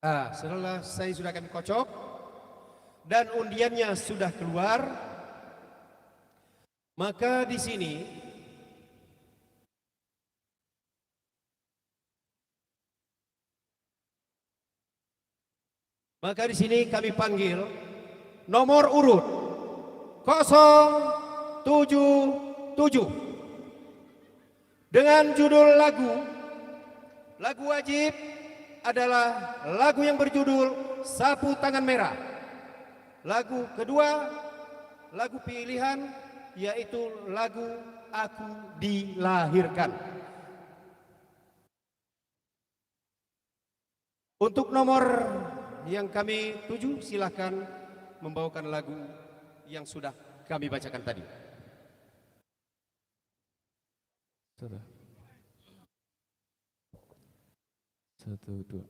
Selesai sudah kami kocok dan undiannya sudah keluar, maka di sini kami panggil nomor urut 077 dengan judul lagu wajib adalah lagu yang berjudul Sapu Tangan Merah. Lagu kedua, lagu pilihan, yaitu lagu Aku Dilahirkan. Untuk nomor yang kami tuju, silakan membawakan lagu yang sudah kami bacakan tadi. Sudah. 1, 2.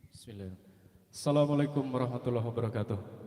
Bismillah. Assalamualaikum warahmatullahi wabarakatuh.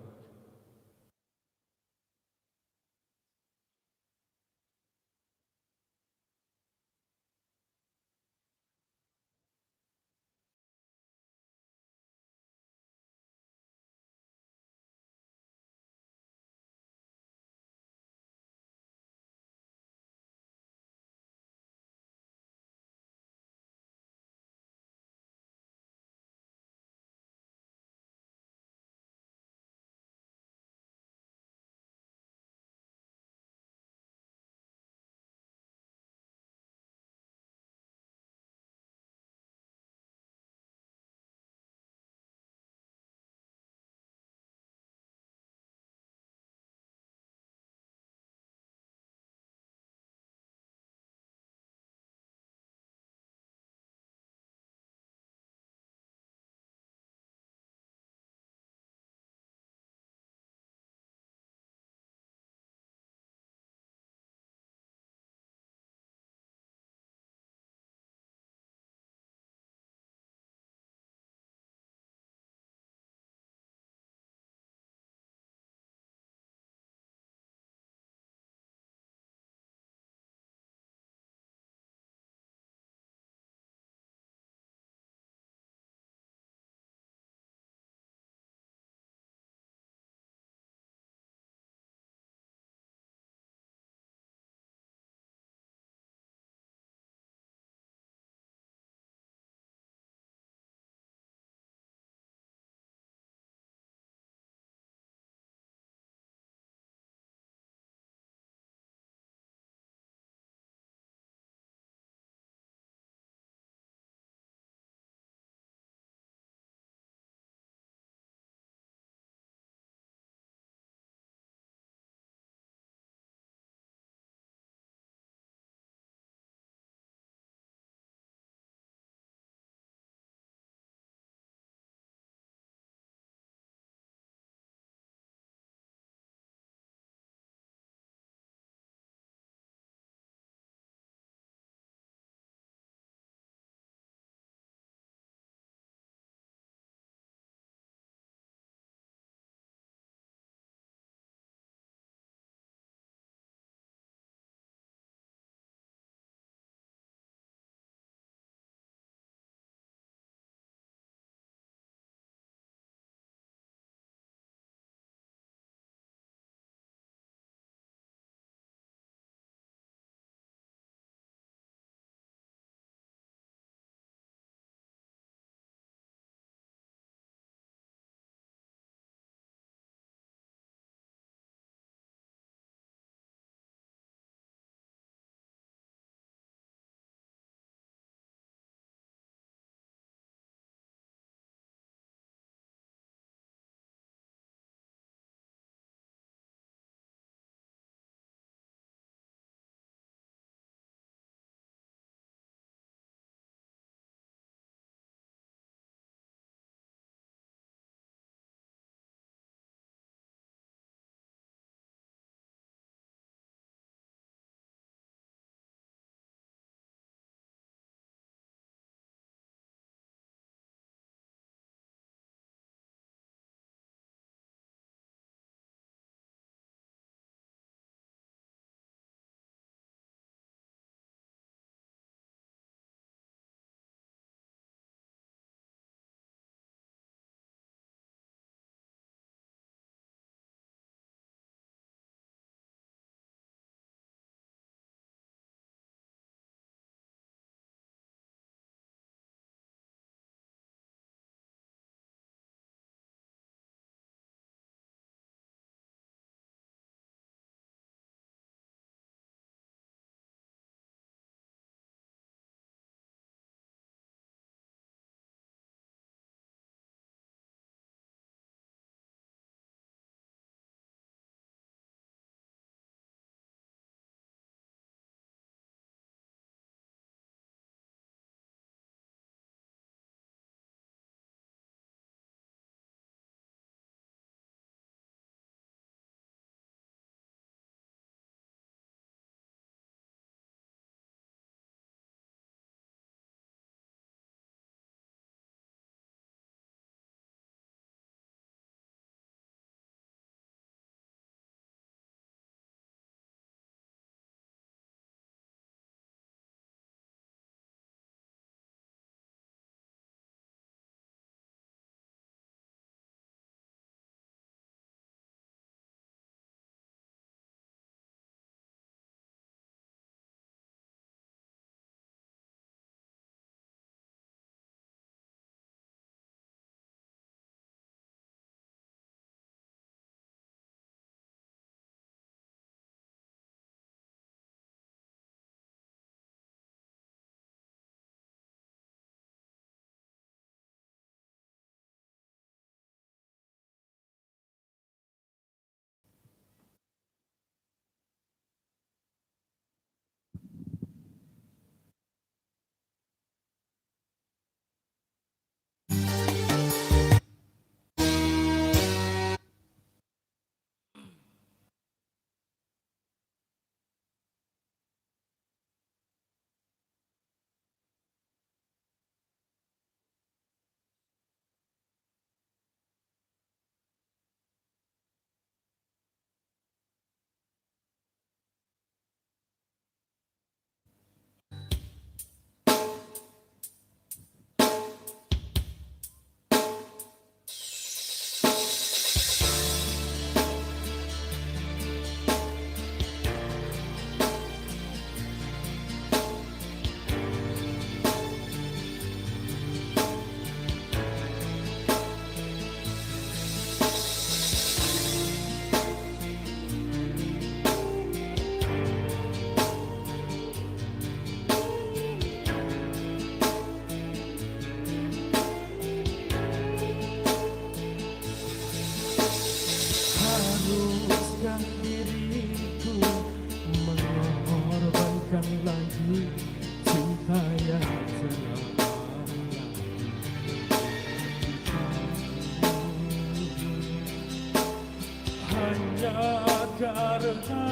karena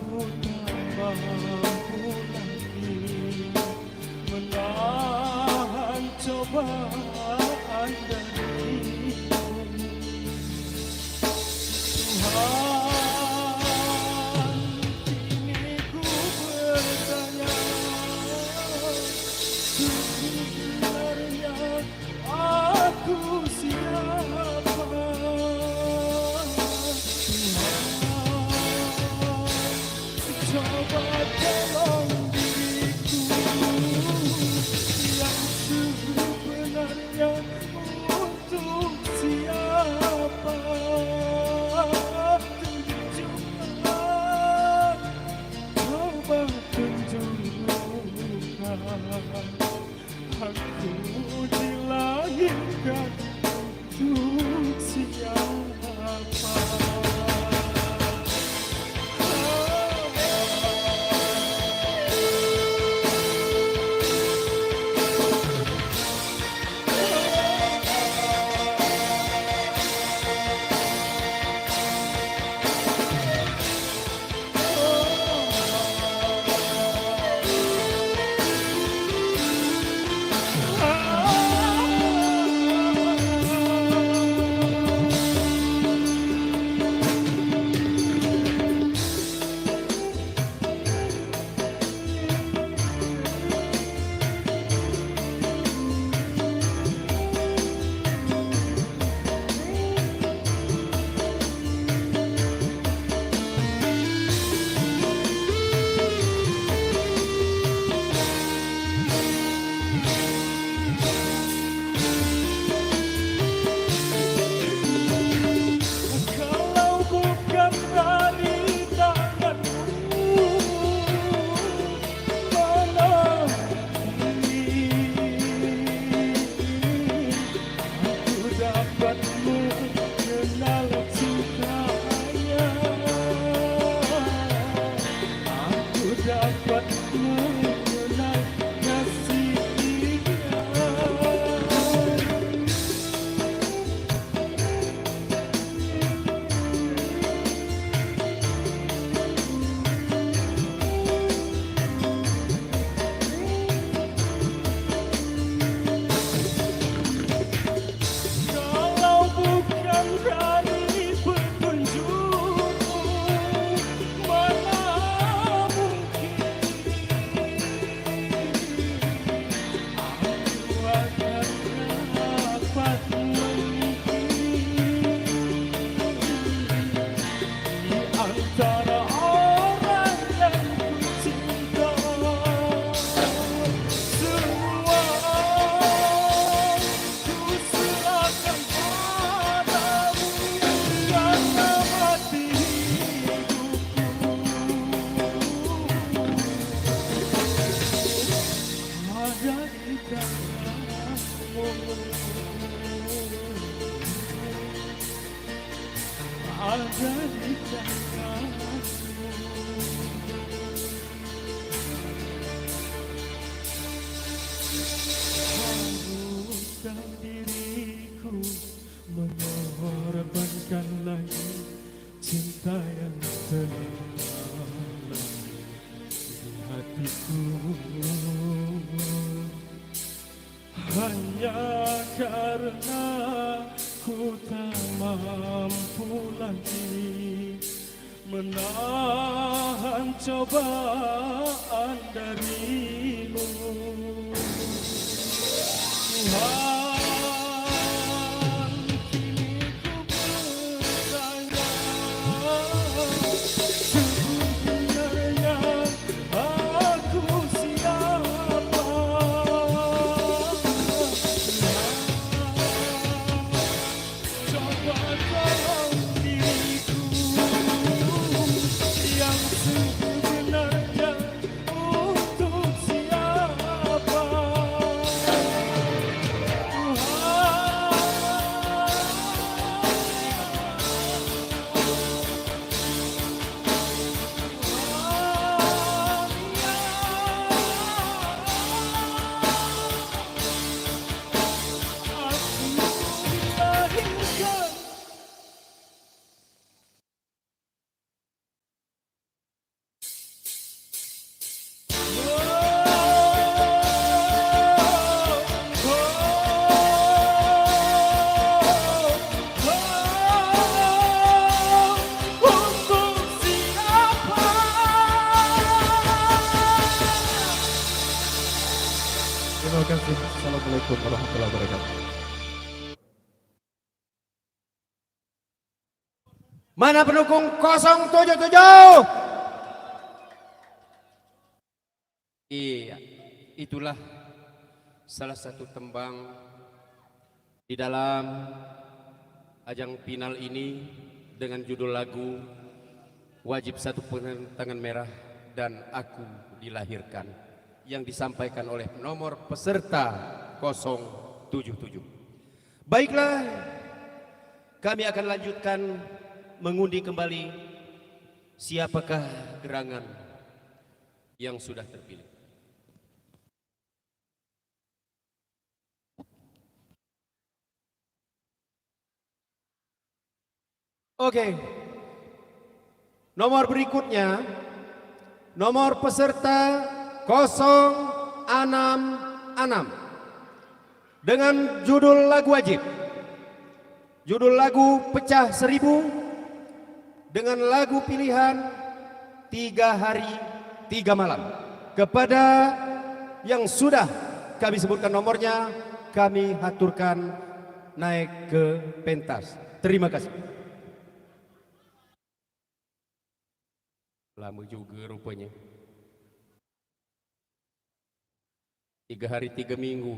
ku tak mampu lagi menahan cobaan darimu. Tuhan, kini ku bertanya, sebenarnya aku siapa? Coba tolong diriku yang sebenarnya untuk siapa? Tunjukkan, coba tunjukkan, aku dilahirkan untuk siapa? Kalau bukan dari tanganmu, mana ini aku dapat mengenal sukanya, aku dapat mengenal kasihnya. Kalau bukan dari petunjukmu, mana mungkin aku akan dapat memilih di antara orang yang ku cinta. Semua ku serahkan padamu karena mati hidupku ada di tanganmu, ada di tanganmu. Haruskan diriku mengorbankan lagi cinta yang terdalam di hatiku, hanya karena ku tak mampu lagi menahan cobaan darimu. Tuhan, kini ku bertanya, sebenarnya aku siapa? Coba tolong diriku yang sebenarnya untuk siapa? Assalamualaikum warahmatullahi wabarakatuh. Mana pendukung 077? Iya, itulah salah satu tembang di dalam ajang final ini dengan judul lagu Wajib Satu Tangan Merah dan Aku Dilahirkan yang disampaikan oleh nomor peserta 077. Baiklah, kami akan lanjutkan mengundi kembali siapakah gerangan yang sudah terpilih. Oke. Nomor berikutnya, nomor peserta 066 dengan judul lagu wajib. Judul lagu Pecah Seribu dengan lagu pilihan 3 hari 3 malam. Kepada yang sudah kami sebutkan nomornya, kami haturkan naik ke pentas. Terima kasih. Lama juga rupanya. 3 hari 3 minggu.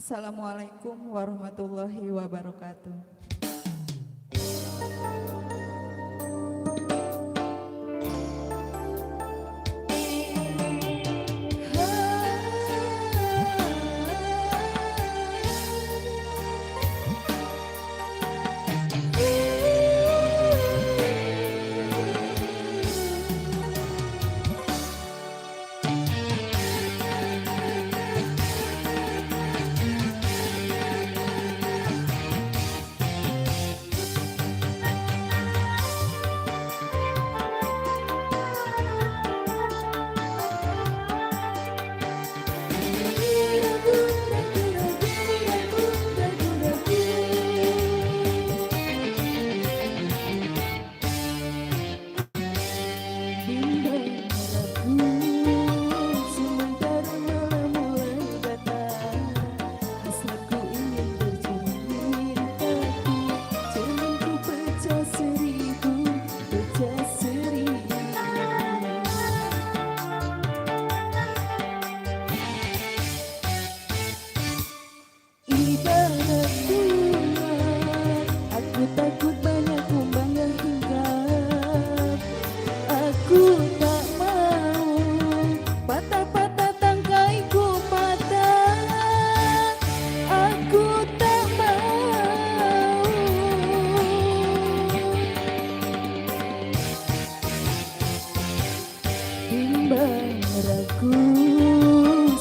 Assalamualaikum warahmatullahi wabarakatuh.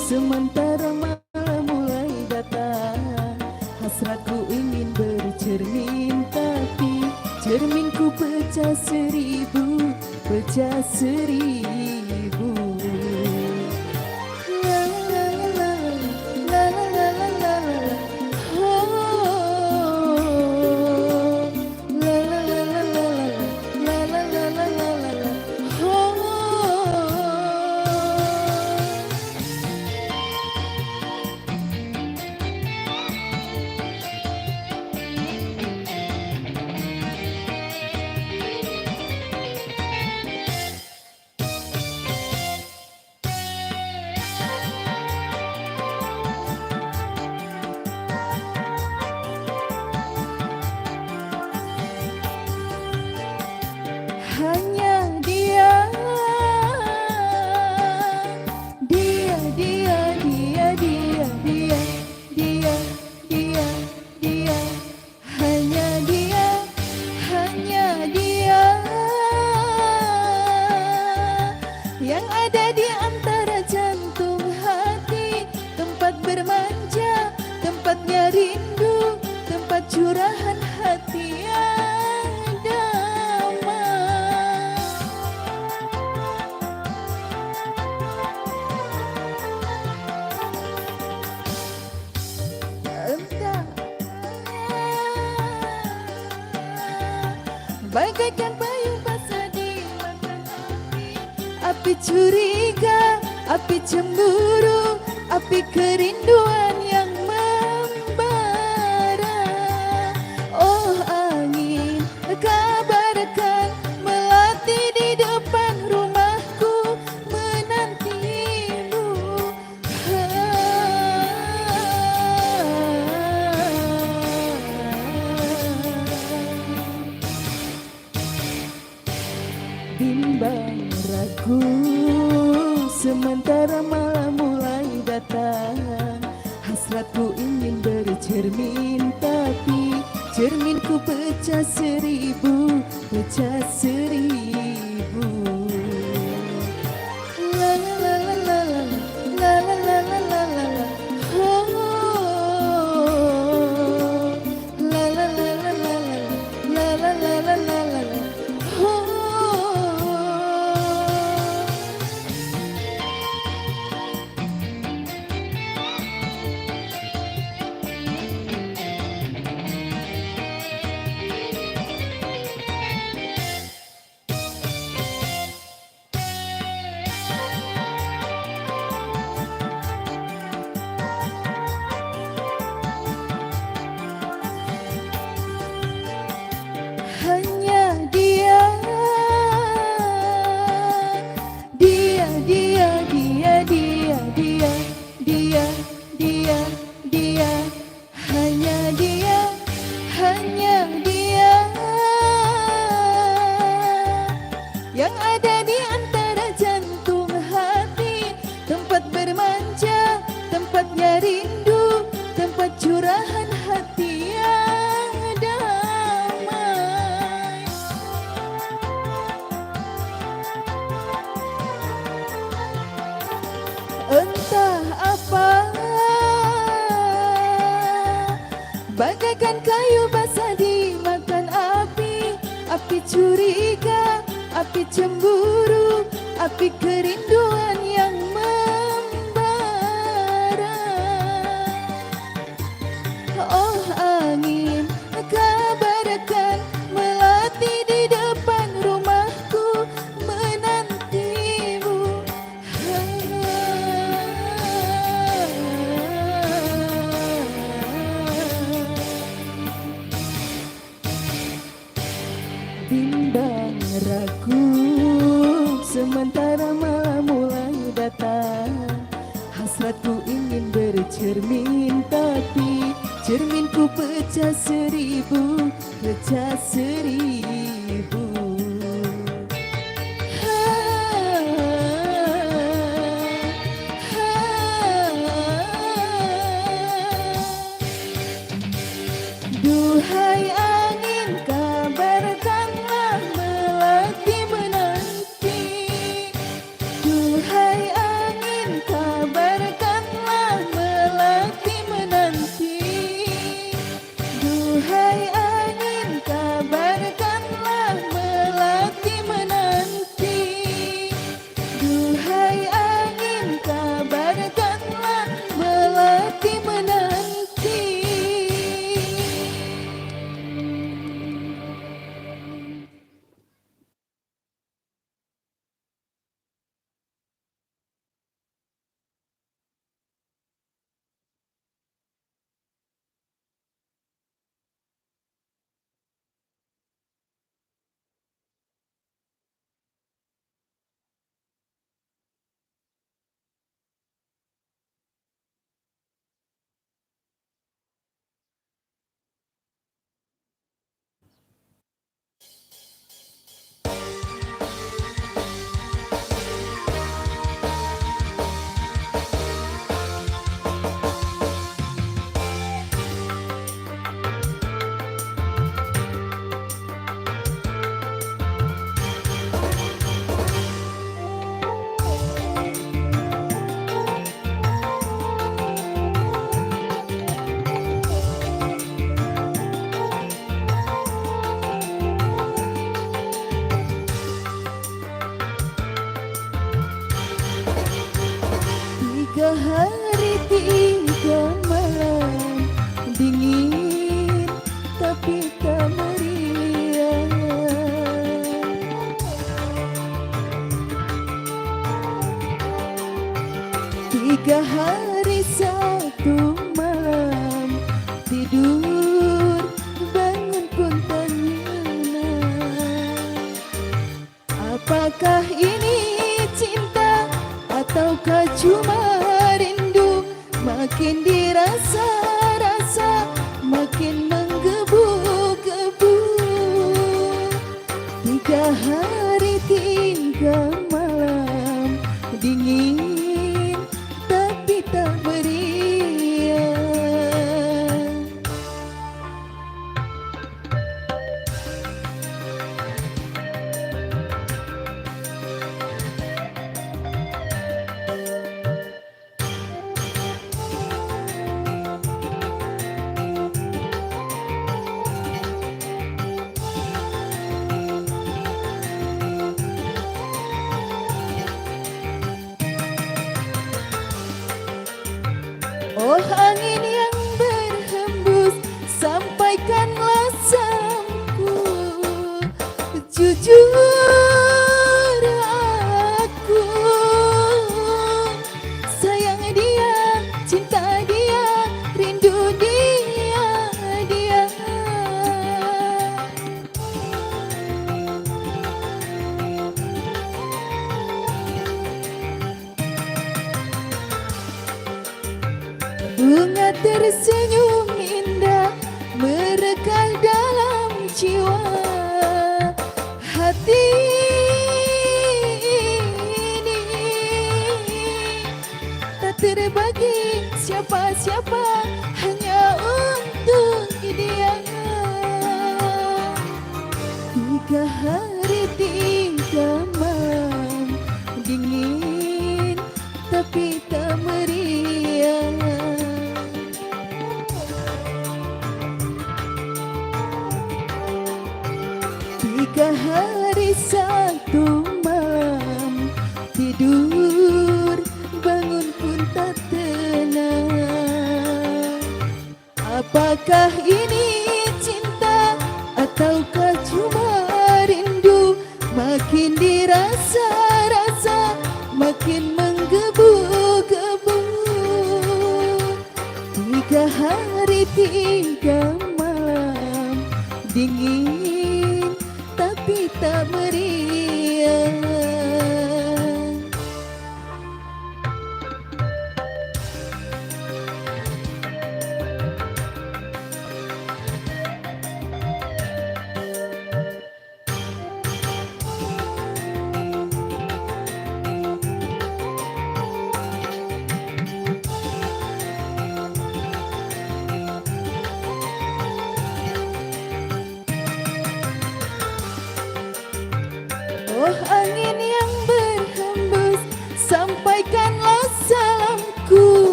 Sementara malam mulai datang, hasratku ingin bercermin, tapi cerminku pecah seribu, pecah seribu. La la la la la la la la la. Oh, la la la la la la la la la la la. Oh. bagaikan payung basah dimakan api. Api curiga, api cemburu, api kerinduan yang membara. Oh angin, kabarkan melati di depan rumahku menantimu. Bimbang ragu sementara malam mulai datang. Hasratku ingin bercermin tapi cerminku pecah seribu, pecah seribu. La la la la la la la la la la la la. Oh, la la la la la la la la la la la la. Oh. Hanya dia, dia, dia, dia, dia, dia, dia, dia, dia, hanya dia, hanya dia yang ada di antara jantung hati, tempat bermanja, tempatnya rindu, tempat curahan hati yang damai. Entah apa, bagaikan kayu basah dimakan api. Api curiga, api cemburu, api kerinduan yang membara. Oh angin, kabarkan melati di depan rumahku menantimu. Bimbang ragu sementara malam mulai datang. Hasratku ingin bercermin tapi cerminku pecah seribu, pecah seribu. Duhai angin, kabarkanlah melati menanti. Duhai angin, kabarkanlah melati menanti. Duhai angin, kabarkanlah melati menanti. Duhai angin, kabarkanlah melati menanti. Tiga hari tiga malam dingin tapi tak meriah. 3 hari 1 malam, tidur bangun pun tak nyenang. Apakah ini cinta ataukah cuma rindu? Makin dirasa-rasa makin menggebu-gebu. 3 hari 3 malam, dingin tapi tak meriah. Oh angin yang berhembus, sampaikanlah salamku. Jujur aku sayang dia, cinta dia, rindu dia, dia. Bunga tersenyum indah merekah dalam jiwa. Hati ini tak terbagi siapa-siapa, hanya untuk dia. 3 hari 3 malam, dingin tapi tak meriah. 3 hari 1 malam, tidur bangun pun tak tenang. Apakah ini cinta ataukah cuma rindu? Makin dirasa-rasa makin menggebu-gebu. 3 hari 3 malam, dingin tapi tak meriah. Oh angin yang berhembus, sampaikanlah salamku.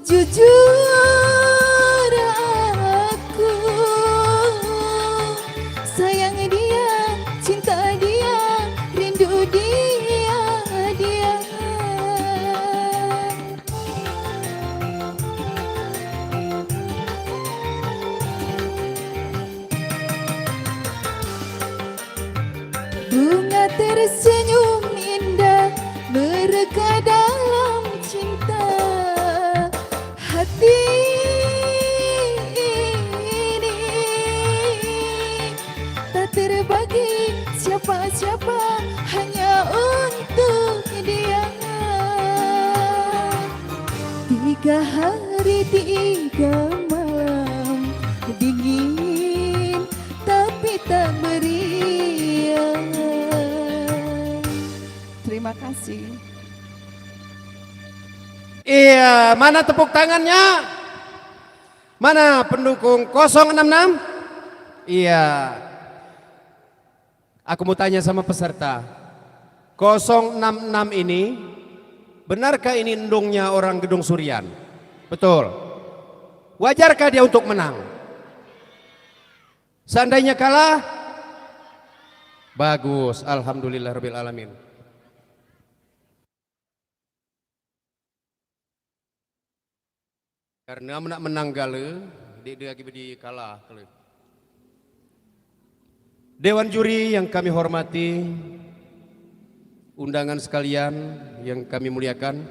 Jujur aku sayang dia, cinta dia, rindu dia, dia. Bunga tersenyum indah merekah dalam cinta. Hati ini tak terbagi siapa-siapa, hanya untuk dia. 3 hari 3 malam, dingin tapi tak meriah. Terima kasih. Iya, mana tepuk tangannya? Mana pendukung 066? Iya. Aku mau tanya sama peserta. 066 ini, benarkah ini endungnya orang Gedung Surian? Betul. Wajarkah dia untuk menang? Seandainya kalah, bagus, alhamdulillahirabbil alamin. Karena nak menang gale, dia lagi bedi kalah. Dewan juri yang kami hormati, undangan sekalian yang kami muliakan,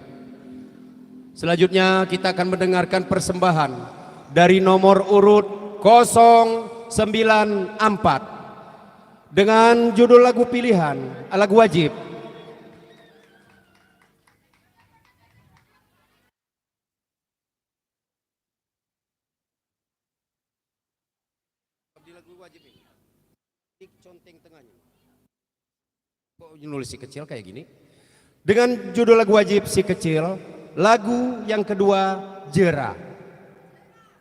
Selanjutnya kita akan mendengarkan persembahan dari nomor urut 094 dengan judul lagu pilihan, lagu wajib. Di lagu wajib ini, conteng tengahnya. Kok nulis si kecil kayak gini? Dengan judul lagu wajib si kecil, lagu yang kedua Jera.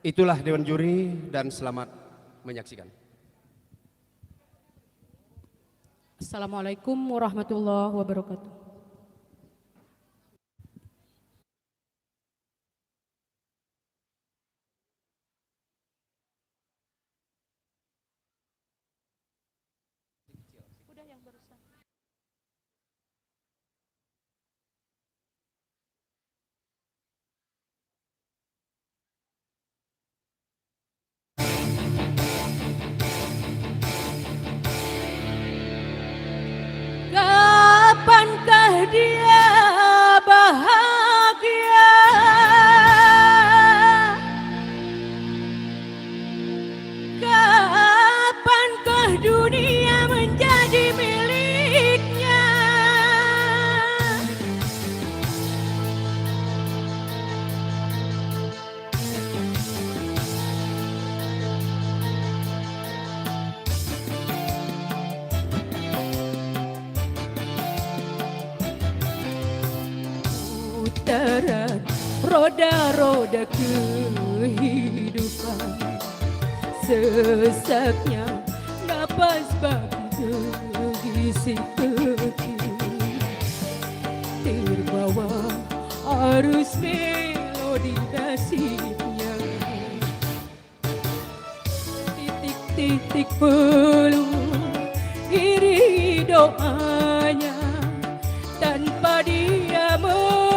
Itulah Dewan Juri dan selamat menyaksikan. Assalamualaikum warahmatullahi wabarakatuh. Udah yang barusan. Kapankah dia bahagia? Kapankah dunia menjadi miliknya? Putaran roda-roda kehidupan, sesaknya napas bagi si kecil, terbawa arus melodi nasibnya. Titik-titik peluh iri doanya, tanpa dia mengeluh.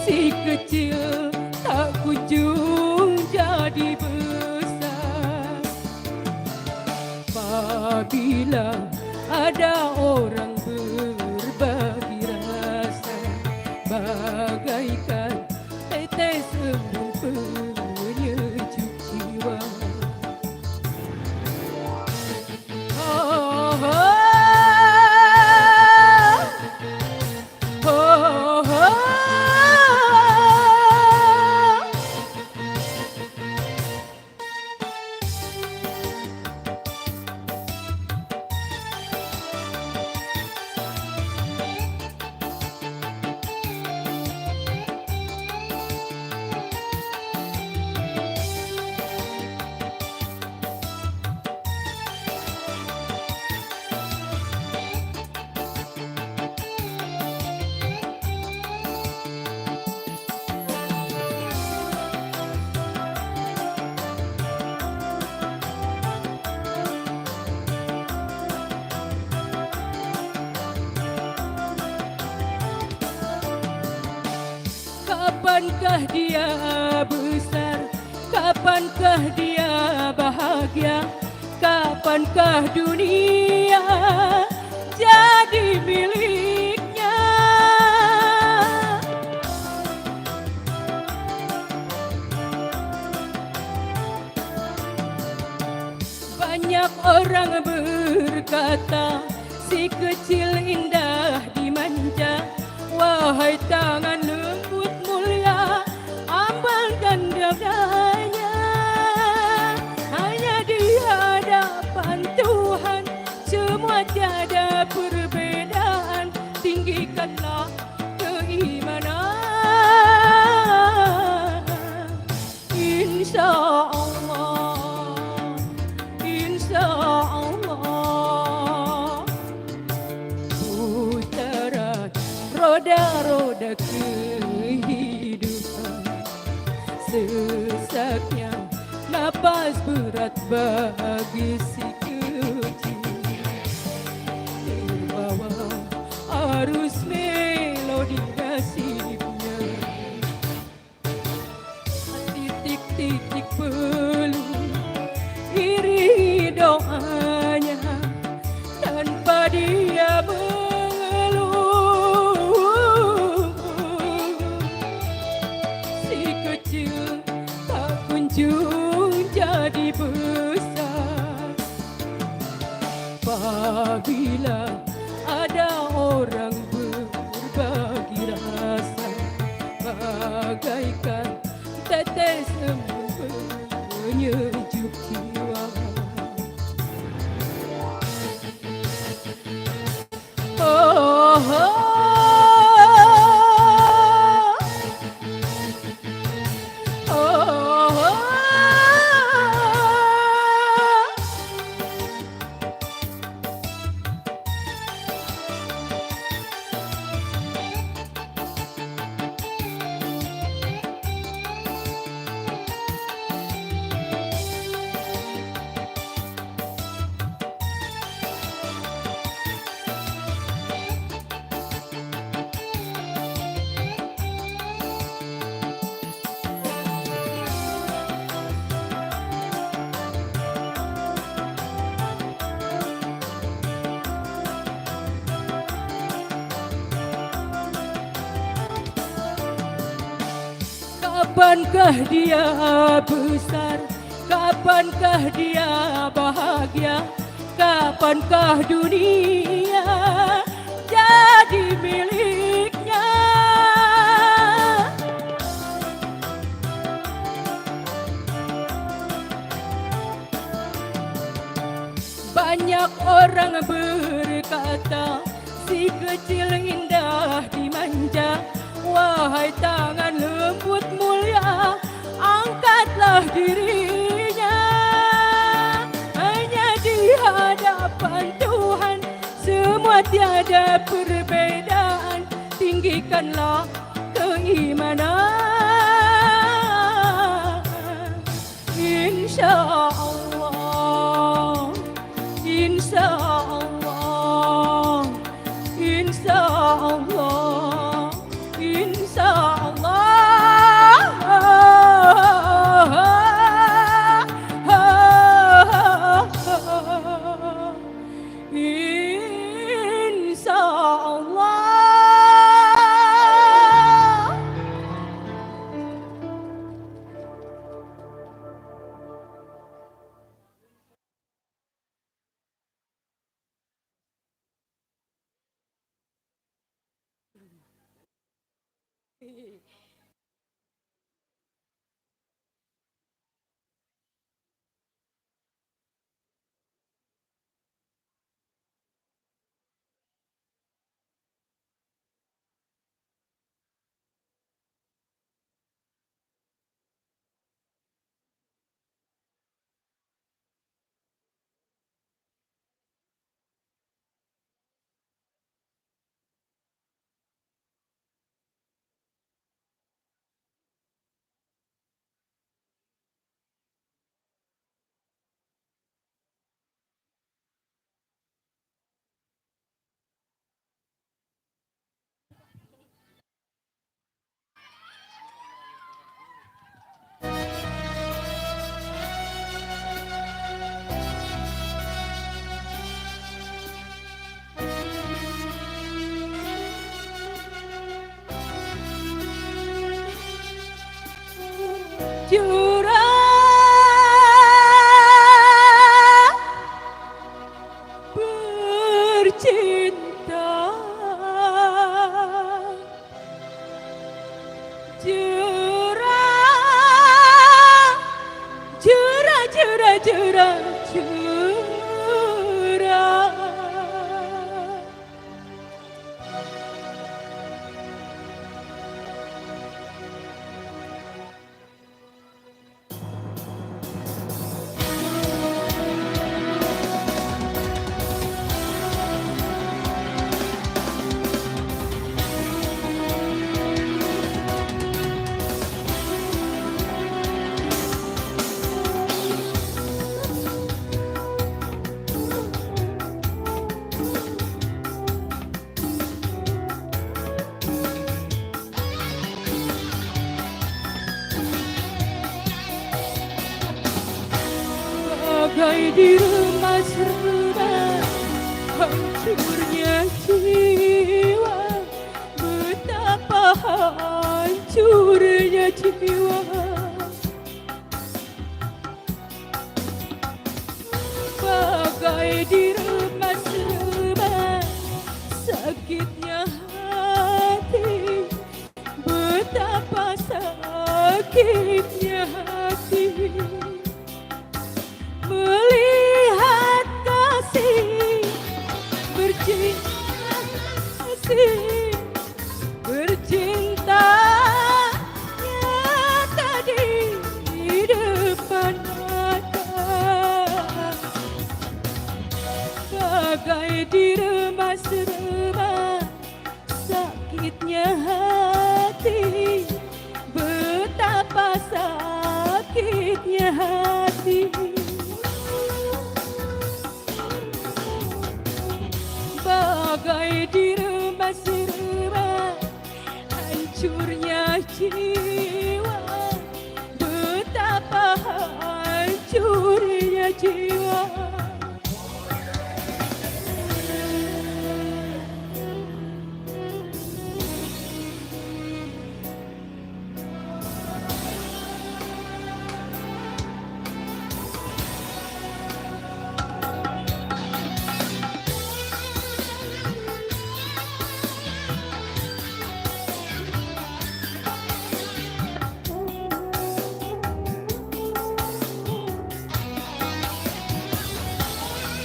Si kecil tak kunjung jadi besar. Apabila ada orang berbagi rasa, bagaikan tetes embun penyejuk jiwa. Oh, oh, oh, oh. Kapankah dia besar? Kapankah dia bahagia? Kapankah dunia jadi miliknya? Banyak orang berkata si kecil indah dimanja. Wahai tangan lembut mulia, ambalkan dadanya. Hanya di hadapan Tuhan semua tiada perbedaan. Tinggikanlah keimanan. Insya Allah, insya Allah. Putaran roda-roda kehidupan, sesaknya napas berat bagi si kecil, terbawa arus melodi nasibnya. Titik-titik peluh iri doanya, tanpa dia mengeluh. orang berbagi rasa, bagaikan tetes embun penyejuk jiwa. Oh, kapankah dia besar? Kapankah dia bahagia? Kapankah dunia jadi miliknya? Banyak orang berkata si kecil indah dimanja. Wahai tangan lembut mulia, angkatlah dirinya. Hanya di hadapan Tuhan semua tiada perbedaan. Tinggikanlah keimanan. Insya Allah, insya Allah, insya Allah. Insya Allah, insya Allah. Jurang bercinta, jurang, jurang, jurang, jurang, jurang. Bagai diremas-remas hancurnya jiwa, betapa hancurnya jiwa. Bagai diremas-remas sakitnya hati, betapa sakitnya hati melihat kasih bercinta, kasih bercinta nyata di depan mata, bagai diremas-remas sakitnya hati, betapa sakitnya hati, bagai diremas-remas hancurnya jiwa, betapa hancurnya jiwa.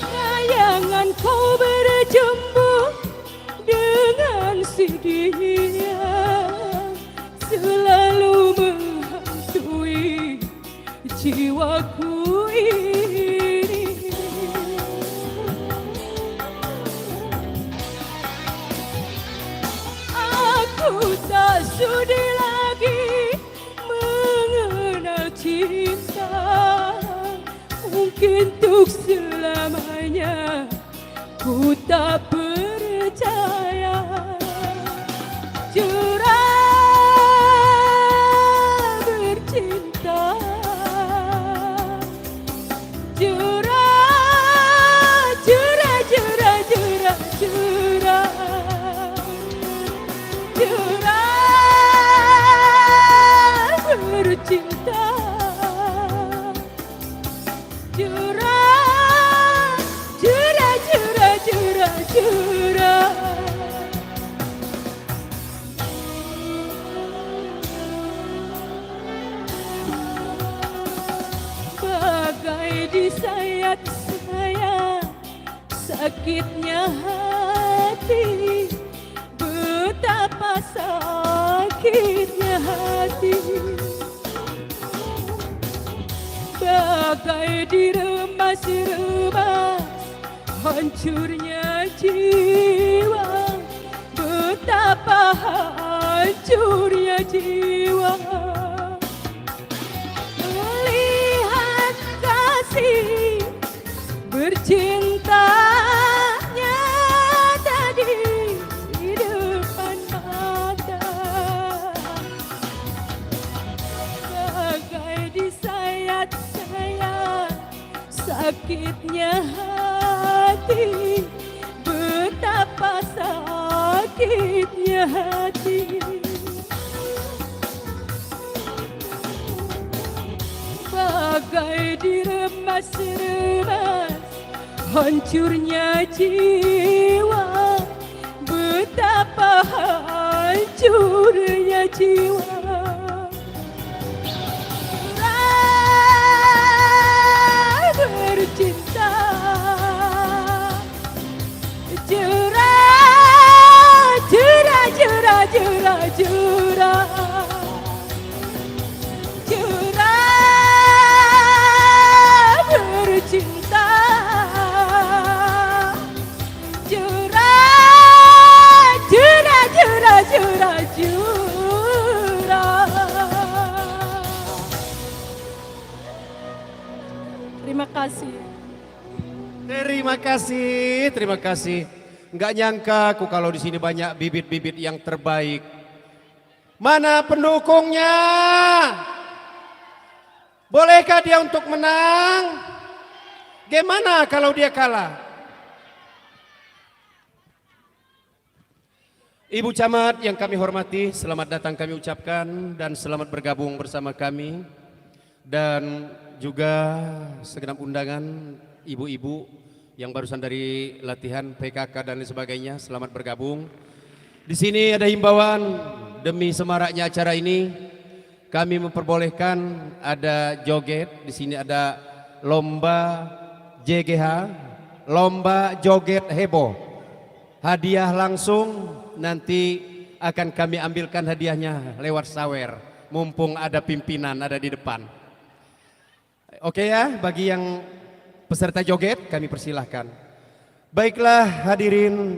Bayangan kau berjumpa dengan si dia, selalu menghantui jiwaku ini. Aku tak sudi lagi mengenal cinta, mungkin untuk selamanya ku tak percaya. Jurang bercinta, jurang, jurang, jurang, jurang, jurang, jurang bercinta, jurang, jurang, jurang, jurang, jurang. Bagai disayat-sayat sakitnya hati, betapa sakitnya hati, bagai diremas-remas hancurnya jiwa, betapa hancurnya jiwa melihat kasih bercinta nyata di depan mata, bagai disayat-sayat sakitnya hati, betapa sakitnya hati, bagai diremas-remas hancurnya jiwa, betapa hancurnya jiwa. Bercinta, jurang, jurang, jurang, jurang, jurang, jurang bercinta, jurang, jurang, jurang, jurang, jurang. Terima kasih. Terima kasih, terima kasih. Nggak nyangka aku kalau di sini banyak bibit-bibit yang terbaik. Mana pendukungnya? Bolehkah dia untuk menang? Gimana kalau dia kalah? Ibu Camat yang kami hormati, selamat datang kami ucapkan dan selamat bergabung bersama kami. Dan juga segenap undangan ibu-ibu yang barusan dari latihan PKK dan lain sebagainya, selamat bergabung. Di sini ada himbauan demi semaraknya acara ini, kami memperbolehkan ada joget. Di sini ada lomba JGH, lomba joget heboh. Hadiah langsung nanti akan kami ambilkan hadiahnya lewat sawer, mumpung ada pimpinan ada di depan. Oke ya, bagi yang peserta joget kami persilahkan. Baiklah hadirin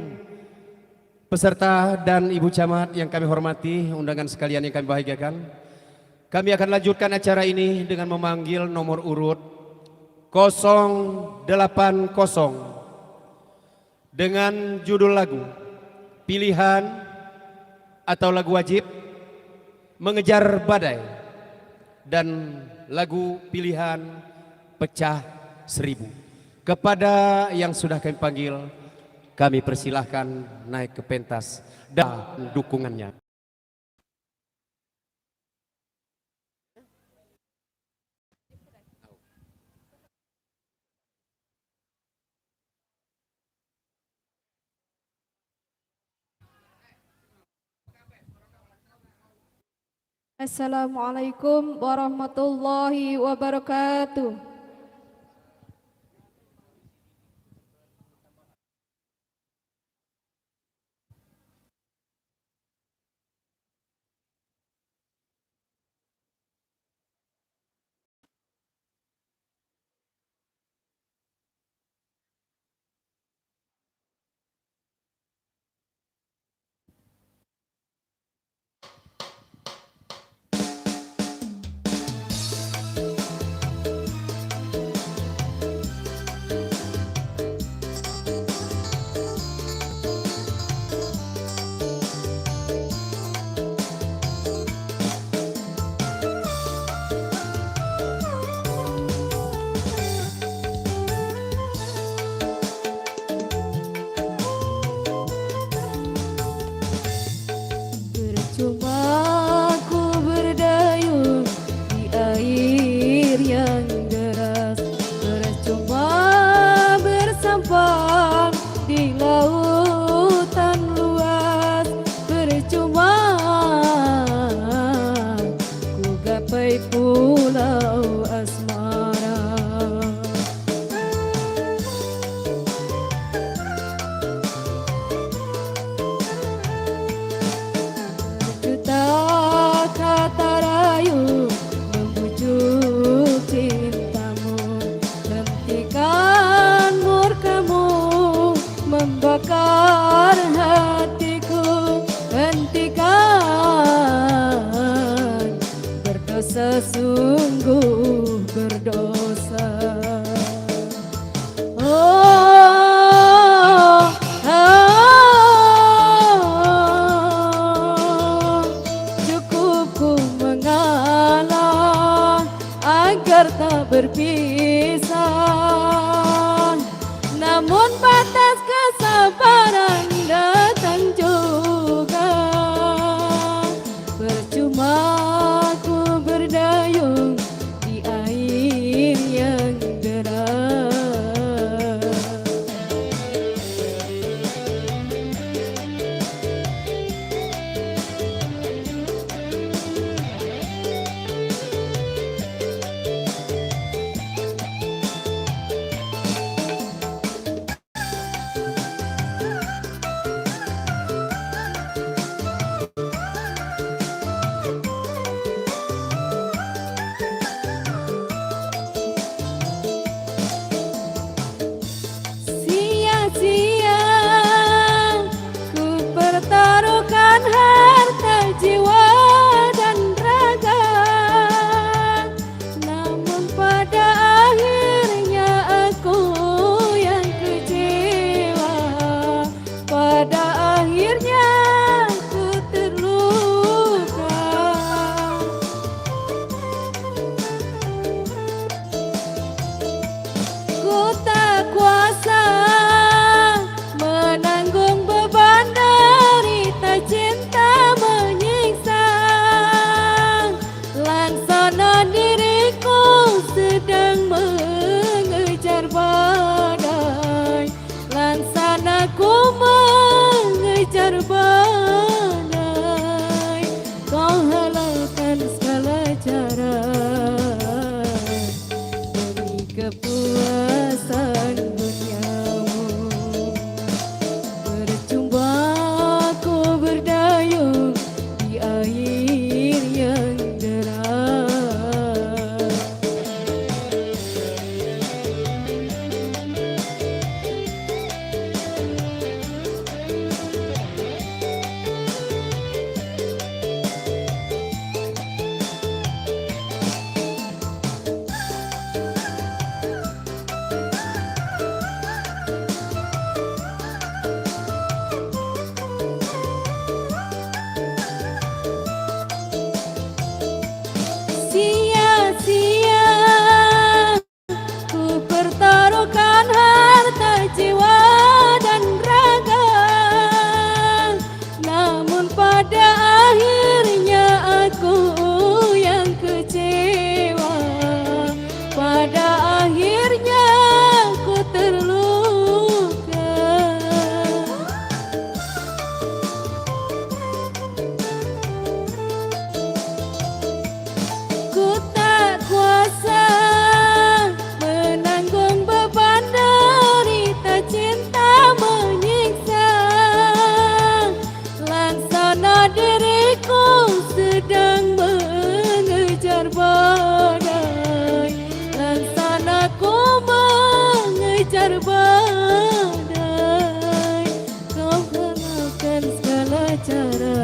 peserta dan Ibu Camat yang kami hormati, undangan sekalian yang kami bahagiakan. Kami akan lanjutkan acara ini dengan memanggil nomor urut 080 dengan judul lagu pilihan atau lagu wajib Mengejar Badai dan lagu pilihan Pecah Seribu. Kepada yang sudah kami panggil, kami persilahkan naik ke pentas dan dukungannya. Assalamualaikum warahmatullahi wabarakatuh. Percuma ku berdayung di air yang deras, percuma bersampan di lautan luas, percuma ku gapai pulau asmara. Juta kata rayu membujuk cintamu, hentikan murkamu membakar hatiku, hentikan berdosa sungguh berdosa. Cukup ku mengalah agar tak berpisah, namun batas kesabaran datang juga. Percuma ku berdayung di air yang deras. cara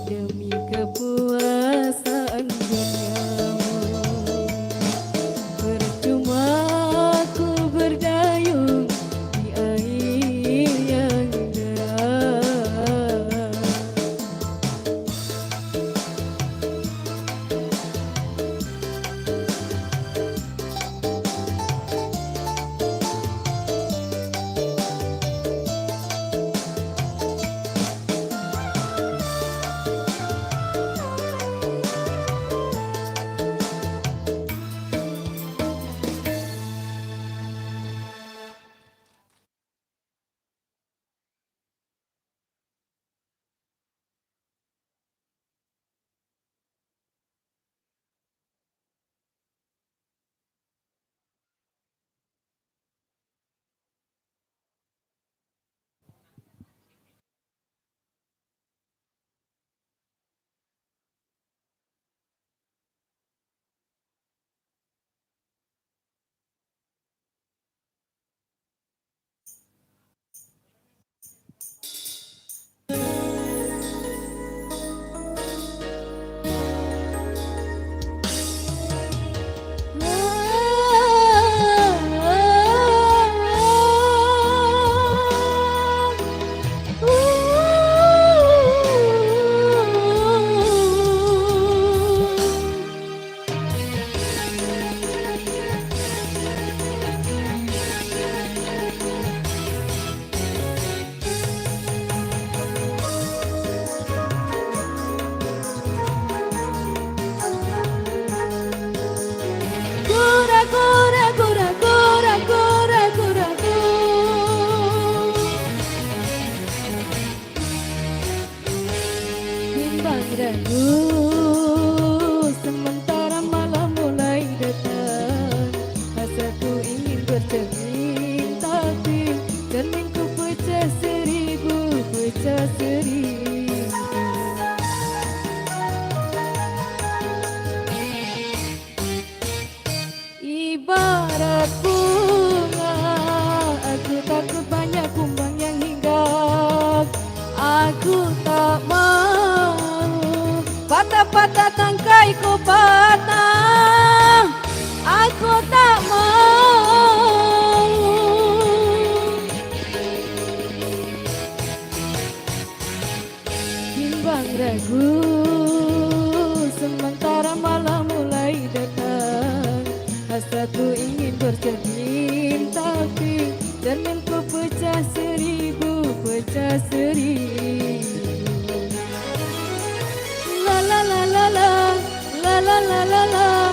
demi kepuasan duniamu. Percuma ku berdayung di air yang deras. Gura gura gura gura gura gura gu. Bimbang ragu sementara malam mulai datang. Rasaku ingin bercermin tapi cerminku pecah seribu, pecah seribu. Ibarat bunga, aku takut banyak kumbang yang hinggap. Aku tak mau patah-patah tangkaiku patah. Aku tak mau. Bimbang ragu sementara malam mulai datang. Hasaku ingin bercermin tapi cerminku pecah seribu, pecah seribu. La la la la la la la la la la.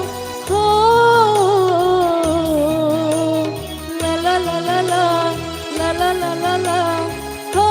Oh, la la la la la la la la la la. Oh.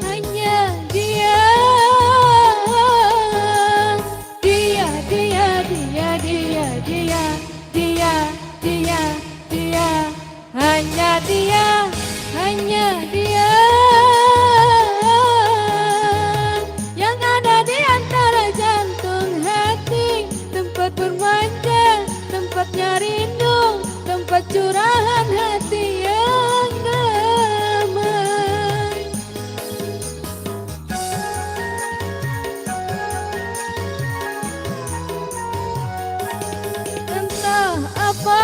Hanya dia, dia, dia, dia, dia, dia, dia, dia, dia, hanya dia, hanya dia yang ada di antara jantung hati, tempat bermanja, tempatnya rindu, tempat curahan hati yang damai. Entah apa,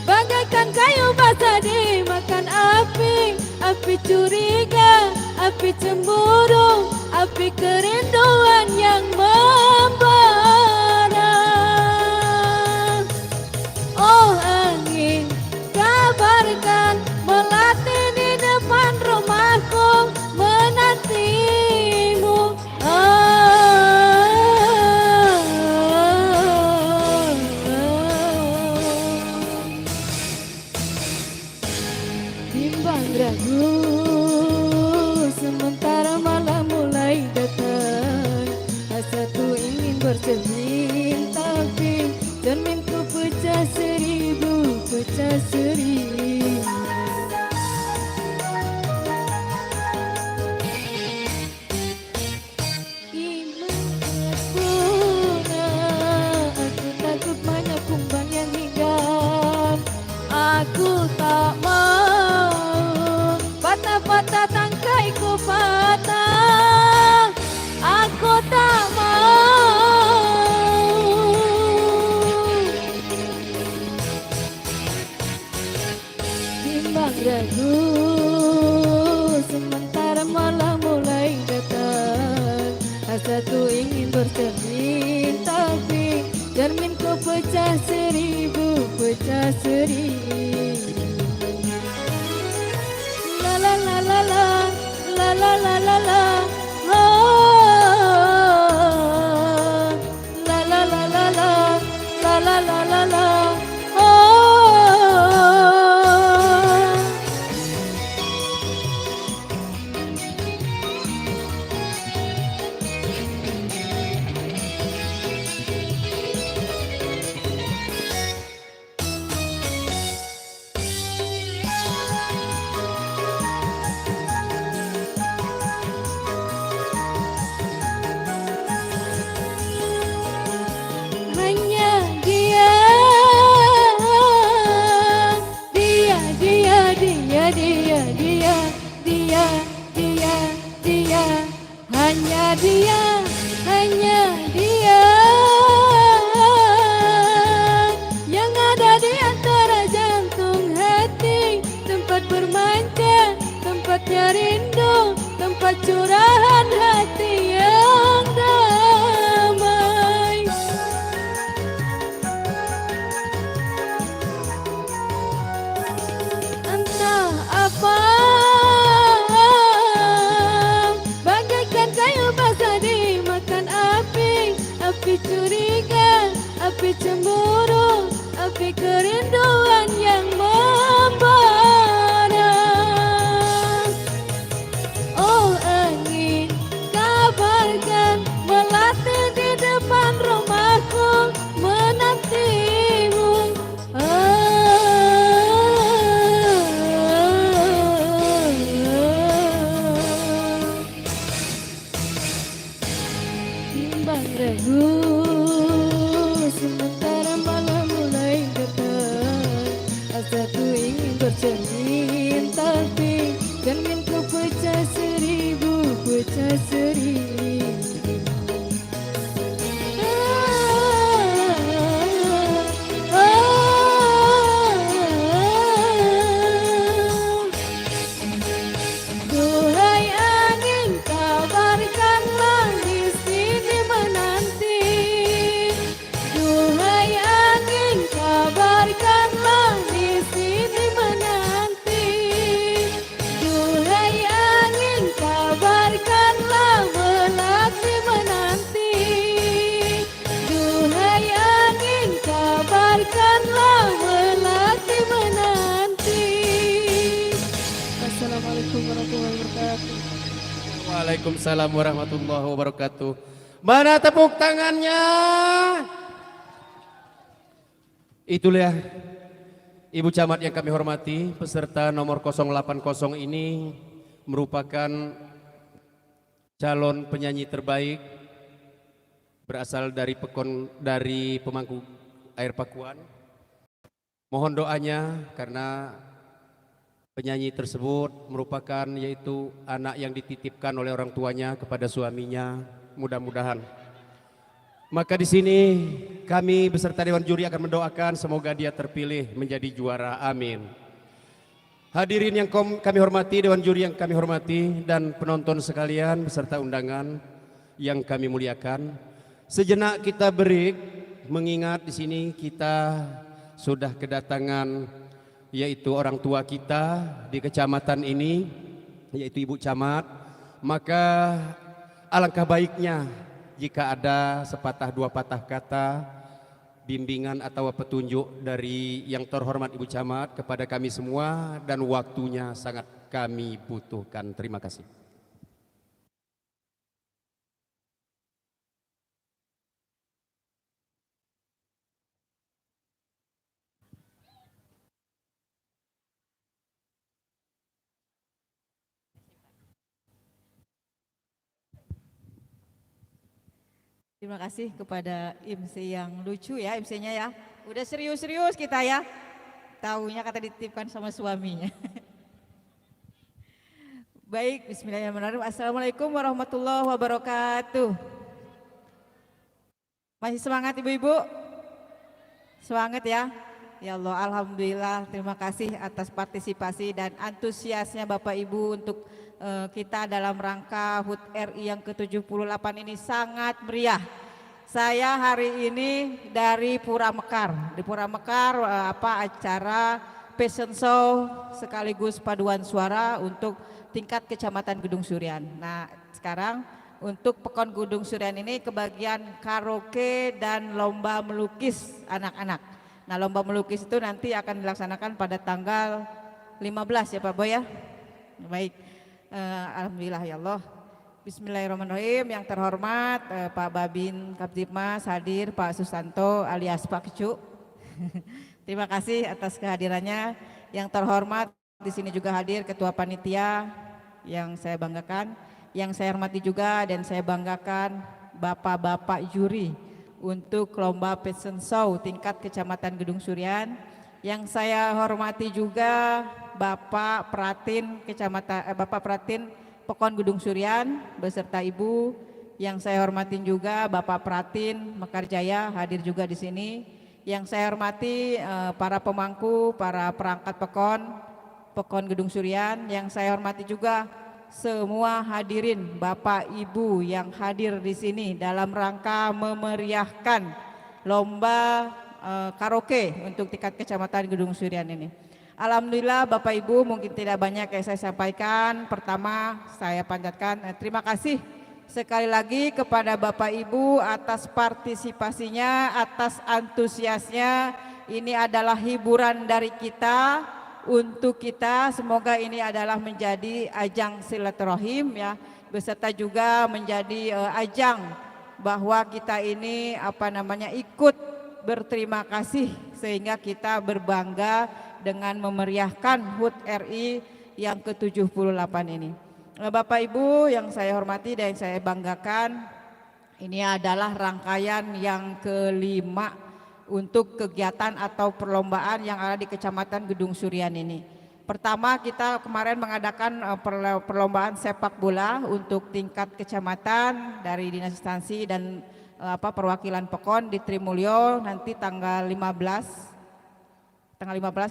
bagaikan kayu basah dimakan api, api curiga, api cemburu, api kerinduan yang membara. Oh angin, kabarkan melatih di depan rumahku menantimu. Bimbang ragu sementara malam satu ingin bercermin, tapi cerminku pecah seribu, pecah seribu. La la la la la, la la la la la, oh. La la la la la, la la la la la, oh. Hanya dia, dia, dia, dia, dia, dia, dia, dia, dia, hanya dia, hanya dia yang ada di antara jantung hati, tempat bermanja, tempatnya rindu, tempat curahan hati yang damai. Entah apa, bagaikan kayu basah dimakan api, api curiga, api cemburu, api kerinduan yang membara. Oh angin, kabarkan melatih di depan rumahku, menantimu. Timbang regu, sementara malam mulai dekat. Asa ku ingin bercermin, tapi cerminku pecah seribu, pecah seribu. Duhai angin, kabarkanlah di sini menanti. Duhai angin, kabarkanlah di sini menanti. Duhai angin, kabarkanlah melati menanti. Duhai angin, kabarkanlah melati menanti. Assalamualaikum warahmatullahi wabarakatuh. Waalaikumsalam warahmatullahi wabarakatuh. Mana tepuk tangannya? Itulah Ibu Camat yang kami hormati, peserta nomor 080 ini merupakan calon penyanyi terbaik berasal dari pemangku air Pakuan. Mohon doanya karena penyanyi tersebut merupakan yaitu anak yang dititipkan oleh orang tuanya kepada suaminya, mudah-mudahan. Maka di sini kami beserta Dewan Juri akan mendoakan semoga dia terpilih menjadi juara. Amin. Hadirin yang kami hormati, Dewan Juri yang kami hormati, dan penonton sekalian beserta undangan yang kami muliakan. Sejenak kita break, mengingat di sini kita sudah kedatangan yaitu orang tua kita di kecamatan ini, yaitu Ibu Camat. Maka alangkah baiknya jika ada sepatah dua patah kata bimbingan atau petunjuk dari yang terhormat Ibu Camat kepada kami semua, dan waktunya sangat kami butuhkan. Terima kasih. Terima kasih kepada IMC yang lucu ya, IMC-nya ya. Udah serius-serius kita ya. Taunya kata dititipkan sama suaminya. Baik, bismillahirrahmanirrahim. Assalamualaikum warahmatullahi wabarakatuh. Masih semangat ibu-ibu? Semangat ya. Ya Allah, alhamdulillah, terima kasih atas partisipasi dan antusiasnya Bapak Ibu untuk kita dalam rangka HUT RI yang ke-78 ini sangat meriah. Saya hari ini dari Pura Mekar. Di Pura Mekar acara fashion show sekaligus paduan suara untuk tingkat Kecamatan Gedung Surian. Nah, sekarang untuk Pekon Gedung Surian ini kebagian karaoke dan lomba melukis anak-anak. Nah, lomba melukis itu nanti akan dilaksanakan pada tanggal 15 ya Pak Boy ya. Baik, alhamdulillah ya Allah. Bismillahirrahmanirrahim. Yang terhormat Pak Babin Kaptipmas hadir, Pak Susanto alias Pak Kecu. Terima kasih atas kehadirannya. Yang terhormat di sini juga hadir Ketua Panitia yang saya banggakan, yang saya hormati juga dan saya banggakan Bapak-bapak juri untuk lomba fashion show tingkat Kecamatan Gedung Surian. Yang saya hormati juga Bapak Pratin Bapak Pratin Pekon Gedung Surian beserta Ibu. Yang saya hormati juga Bapak Pratin Mekarjaya hadir juga di sini. Yang saya hormati para pemangku, para perangkat Pekon Gedung Surian. Yang saya hormati juga semua hadirin Bapak Ibu yang hadir di sini dalam rangka memeriahkan lomba karaoke untuk tingkat Kecamatan Gedung Surian ini. Alhamdulillah Bapak Ibu, mungkin tidak banyak yang saya sampaikan. Pertama saya panjatkan terima kasih sekali lagi kepada Bapak Ibu atas partisipasinya, atas antusiasnya. Ini adalah hiburan dari kita untuk kita, semoga ini adalah menjadi ajang silaturahim ya, beserta juga menjadi ajang bahwa kita ini ikut berterima kasih sehingga kita berbangga dengan memeriahkan HUT RI yang ke-78 ini. Bapak Ibu yang saya hormati dan yang saya banggakan, ini adalah rangkaian yang kelima untuk kegiatan atau perlombaan yang ada di Kecamatan Gedung Surian ini. Pertama, kita kemarin mengadakan perlombaan sepak bola untuk tingkat kecamatan dari Dinas Instansi dan perwakilan Pekon di Trimulyo. Nanti tanggal 15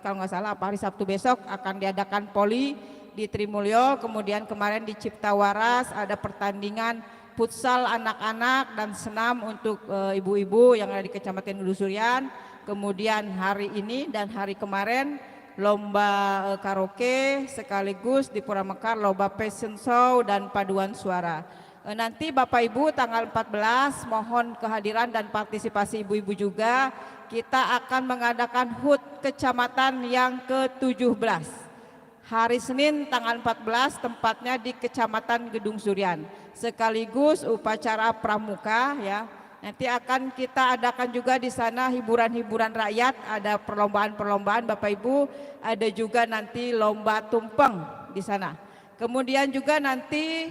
kalau nggak salah hari Sabtu besok akan diadakan poli di Trimulyo. Kemudian kemarin di Cipta Waras ada pertandingan futsal anak-anak dan senam untuk ibu-ibu yang ada di Kecamatan Gedung Surian. Kemudian hari ini dan hari kemarin lomba karaoke sekaligus di Pura Mekar lomba fashion show dan paduan suara. Nanti Bapak Ibu tanggal 14 mohon kehadiran dan partisipasi ibu-ibu juga. Kita akan mengadakan HUT Kecamatan yang ke-17. Hari Senin tanggal 14 tempatnya di Kecamatan Gedung Surian. Sekaligus upacara pramuka ya. Nanti akan kita adakan juga di sana hiburan-hiburan rakyat, ada perlombaan-perlombaan Bapak Ibu, ada juga nanti lomba tumpeng di sana. Kemudian juga nanti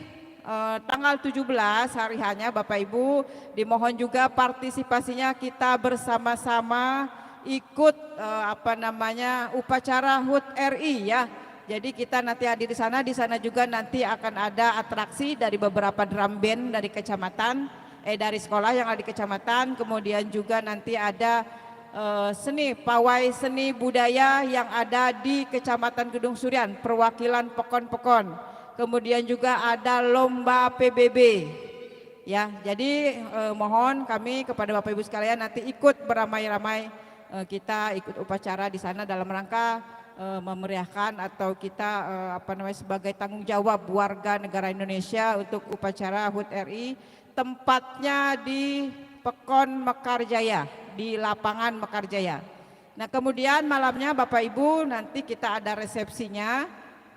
tanggal 17 hari hanya Bapak Ibu dimohon juga partisipasinya kita bersama-sama ikut upacara HUT RI ya. Jadi kita nanti hadir di sana juga nanti akan ada atraksi dari beberapa drum band dari kecamatan, dari sekolah yang ada di kecamatan. Kemudian juga nanti ada pawai seni budaya yang ada di Kecamatan Gedung Surian, perwakilan Pekon-Pekon. Kemudian juga ada lomba PBB. Ya, jadi mohon kami kepada Bapak Ibu sekalian nanti ikut beramai-ramai kita ikut upacara di sana dalam rangka memeriahkan atau kita sebagai tanggung jawab warga negara Indonesia untuk upacara HUT RI. Tempatnya di Pekon Mekarjaya, di lapangan Mekarjaya. Nah, kemudian malamnya Bapak Ibu nanti kita ada resepsinya.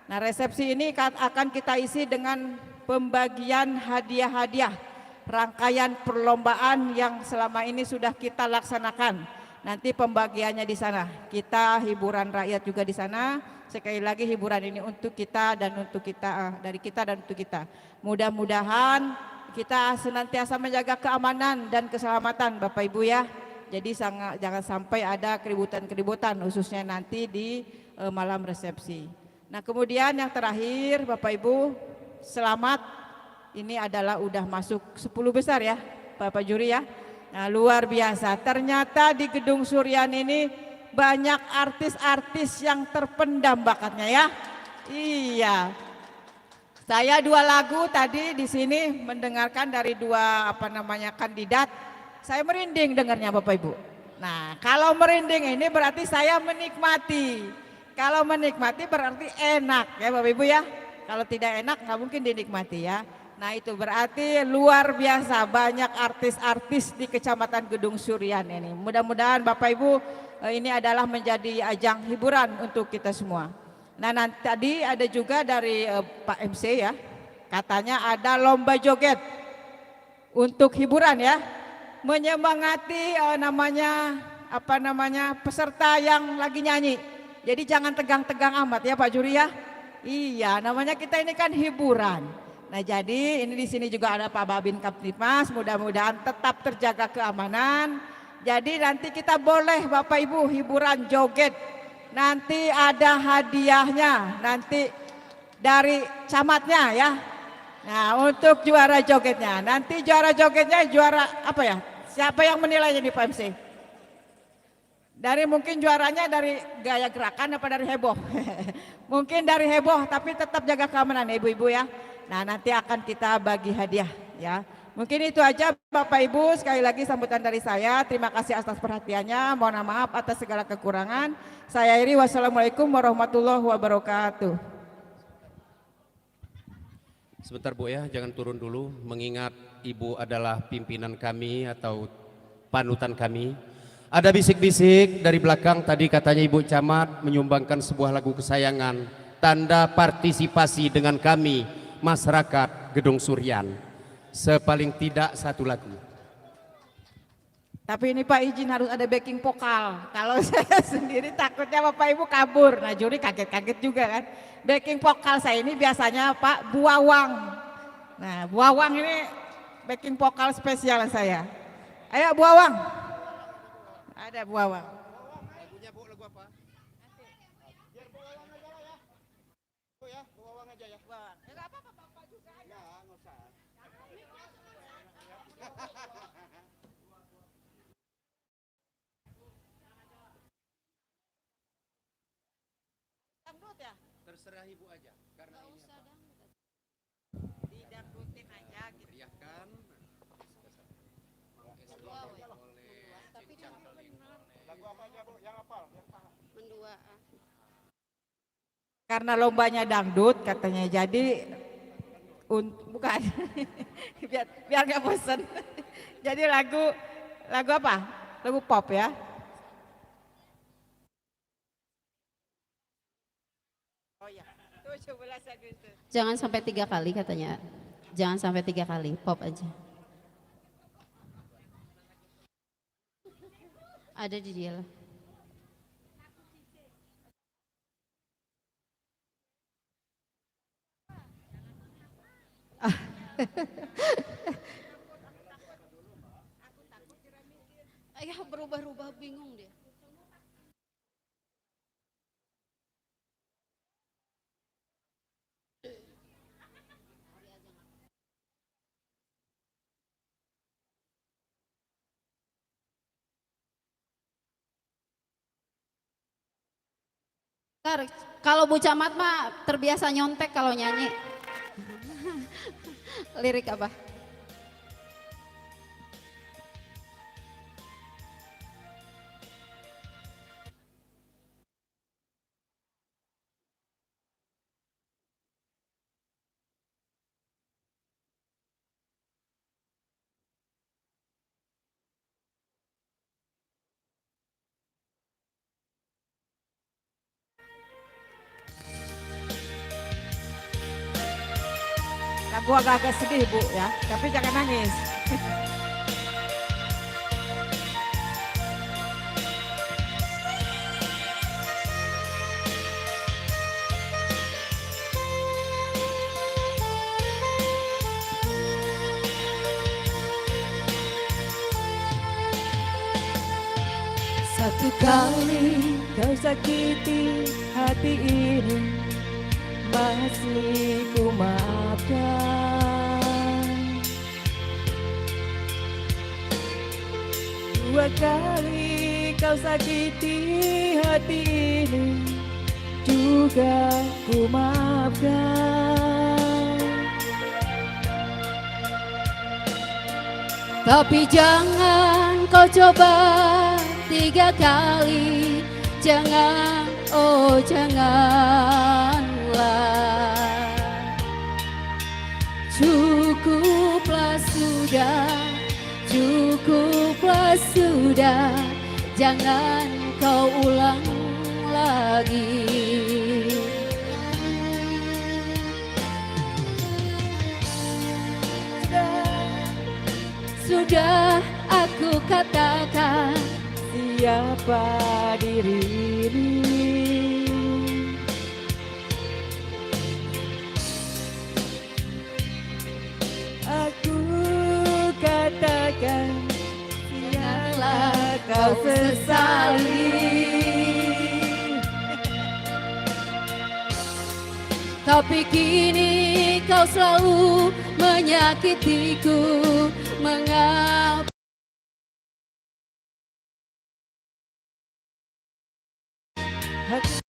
Nah, resepsi ini akan kita isi dengan pembagian hadiah-hadiah rangkaian perlombaan yang selama ini sudah kita laksanakan. Nanti pembagiannya di sana. Kita hiburan rakyat juga di sana. Sekali lagi hiburan ini untuk kita dan untuk kita, dari kita dan untuk kita. Mudah-mudahan kita senantiasa menjaga keamanan dan keselamatan Bapak Ibu ya. Jadi jangan sampai ada keributan-keributan khususnya nanti di malam resepsi. Nah, kemudian yang terakhir Bapak Ibu, selamat, ini adalah udah masuk 10 besar ya Bapak juri ya. Nah, luar biasa, ternyata di Gedung Surian ini banyak artis-artis yang terpendam bakatnya ya. Iya. Saya 2 lagu tadi di sini mendengarkan dari 2 kandidat. Saya merinding dengarnya Bapak Ibu. Nah, kalau merinding ini berarti saya menikmati. Kalau menikmati berarti enak ya Bapak Ibu ya. Kalau tidak enak nggak mungkin dinikmati ya. Nah itu berarti luar biasa banyak artis-artis di Kecamatan Gedung Surian ini. Mudah-mudahan Bapak Ibu ini adalah menjadi ajang hiburan untuk kita semua. Nah nanti tadi ada juga dari Pak MC ya. Katanya ada lomba joget untuk hiburan ya. Menyemangati peserta yang lagi nyanyi. Jadi jangan tegang-tegang amat ya Pak Juri ya. Iya, namanya kita ini kan hiburan. Nah, jadi ini di sini juga ada Pak Babin Kaptimas, mudah-mudahan tetap terjaga keamanan. Jadi nanti kita boleh Bapak Ibu hiburan joget. Nanti ada hadiahnya, nanti dari camatnya ya. Nah, untuk juara jogetnya, nanti juara jogetnya juara apa ya? Siapa yang menilainya nih Pak MC? Dari mungkin juaranya dari gaya gerakan apa dari heboh? Mungkin dari heboh tapi tetap jaga keamanan ya ibu-ibu ya. Nah nanti akan kita bagi hadiah ya. Mungkin itu aja Bapak Ibu, sekali lagi sambutan dari saya. Terima kasih atas perhatiannya, mohon maaf atas segala kekurangan. Saya akhiri, wassalamualaikum warahmatullahi wabarakatuh. Sebentar Bu ya, jangan turun dulu, mengingat Ibu adalah pimpinan kami atau panutan kami. Ada bisik-bisik dari belakang tadi katanya Ibu Camat menyumbangkan sebuah lagu kesayangan, tanda partisipasi dengan kami masyarakat Gedung Surian, sepaling tidak 1 lagu. Tapi ini Pak izin harus ada backing vokal. Kalau saya sendiri takutnya Bapak Ibu kabur. Nah juri kaget-kaget juga kan. Backing vokal saya ini biasanya Pak Buawang. Nah Buawang ini backing vokal spesial saya. Ayo Buawang. Ada Buawang. Lagunya Bu, lagu apa? Biar Buawang aja lah ya. Bu ya, Buawang aja ya. Buawang. Ya enggak apa-apa Bapak juga aja. Ya, enggak usah. Dangdut ya? Terserah Ibu aja karena ini apa? Didangdutin aja gitu. Teriakan. Lagu apa aja Bu? Yang hafal, yang paham. Mendua. Karena lombanya dangdut katanya jadi bukan biar nggak bosen. Jadi lagu apa? Lagu pop ya. Oh ya, 17 Agustus. Jangan sampai 3 kali katanya. Jangan sampai 3 kali, pop aja. Ada di dia lah. Ayah berubah-ubah bingung dia. Kalau Bu Camat mah terbiasa nyontek kalau nyanyi. Lirik apa? Lagu agak-agak sedih Bu ya, tapi jangan nangis. Satu kali kau sakiti hati ini, masih ku maafkan. 2 kali kau sakiti hati ini, juga ku maafkan. Tapi jangan kau coba 3 kali, jangan, oh janganlah. Cukuplah sudah, cukuplah sudah, jangan kau ulang lagi. Sudah aku katakan Siapa diri ini? Aku katakan janganlah kau sesali. tapi kini kau selalu menyakitiku. Mengapa Hati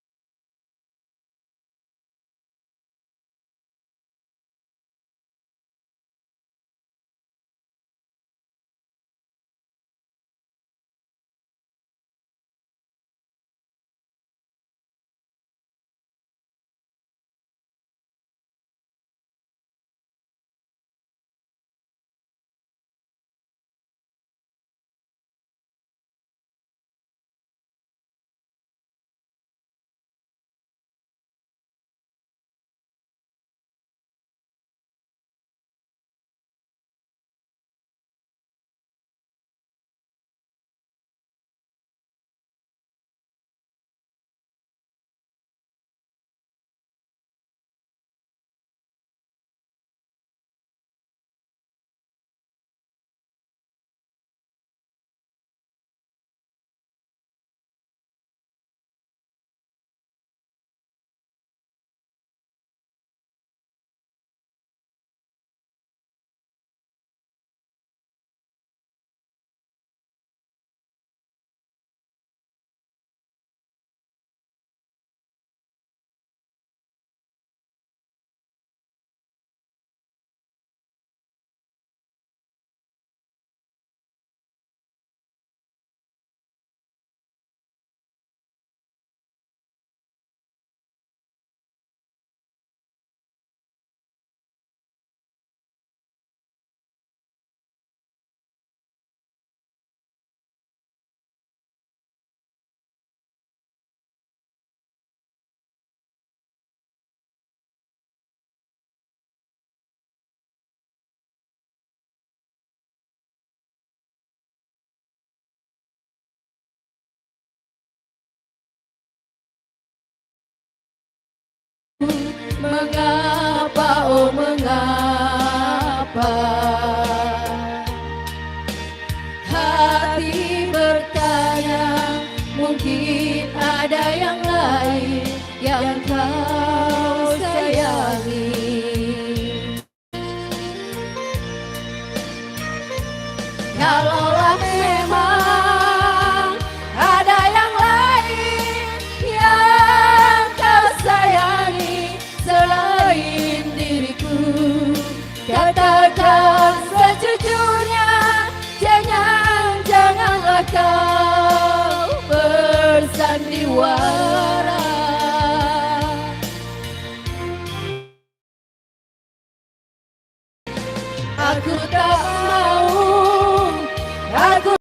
mengapa, oh mengapa hati bertanya, mungkin ada yang lain yang kau sayangi. Kalaulah memang ada yang lain yang kau sayangi selain diriku, katakan sejujurnya, janganlah kau bersandiwara. Aku tak mau, aku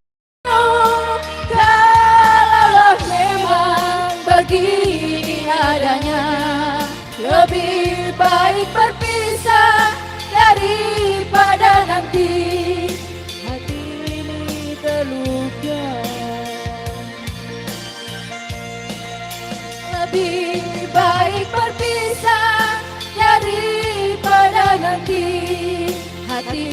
mau, kalaulah memang begini adanya, lebih baik berpisah daripada nanti hati ini terluka. lebih baik berpisah daripada nanti hati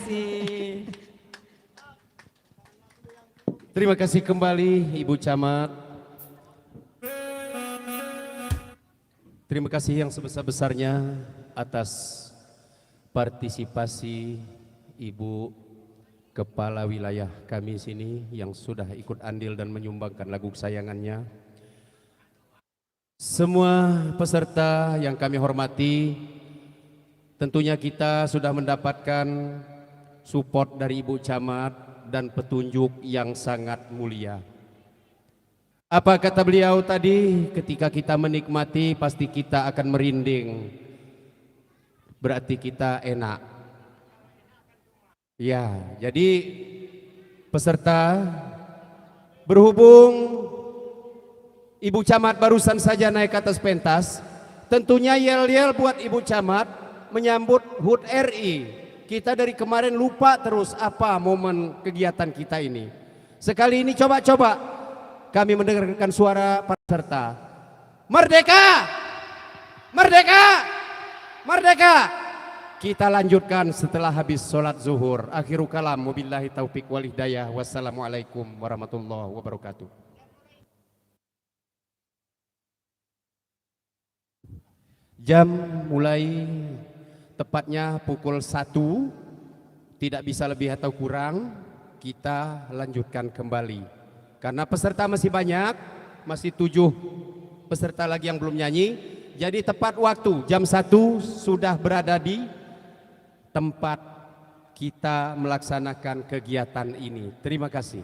kasih. Terima kasih kembali Ibu Camat. Terima kasih yang sebesar-besarnya atas partisipasi Ibu Kepala Wilayah kami sini yang sudah ikut andil dan menyumbangkan lagu kesayangannya. Semua peserta yang kami hormati, tentunya kita sudah mendapatkan support dari Ibu Camat dan petunjuk yang sangat mulia. Apa kata beliau tadi? Ketika kita menikmati pasti kita akan merinding. Berarti kita enak. Ya, jadi peserta, berhubung Ibu Camat barusan saja naik ke atas pentas, tentunya yel-yel buat Ibu Camat menyambut HUT RI. Kita dari kemarin lupa terus apa momen kegiatan kita ini. Sekali ini coba-coba kami mendengarkan suara peserta. Merdeka! Merdeka! Merdeka! Kita lanjutkan setelah habis sholat zuhur. Akhirul kalam, wabillahi taufiq wal hidayah. Wassalamualaikum warahmatullahi wabarakatuh. Jam mulai tepatnya pukul 1, tidak bisa lebih atau kurang, kita lanjutkan kembali. Karena peserta masih banyak, masih 7 peserta lagi yang belum nyanyi, jadi tepat waktu jam 1 sudah berada di tempat kita melaksanakan kegiatan ini. Terima kasih.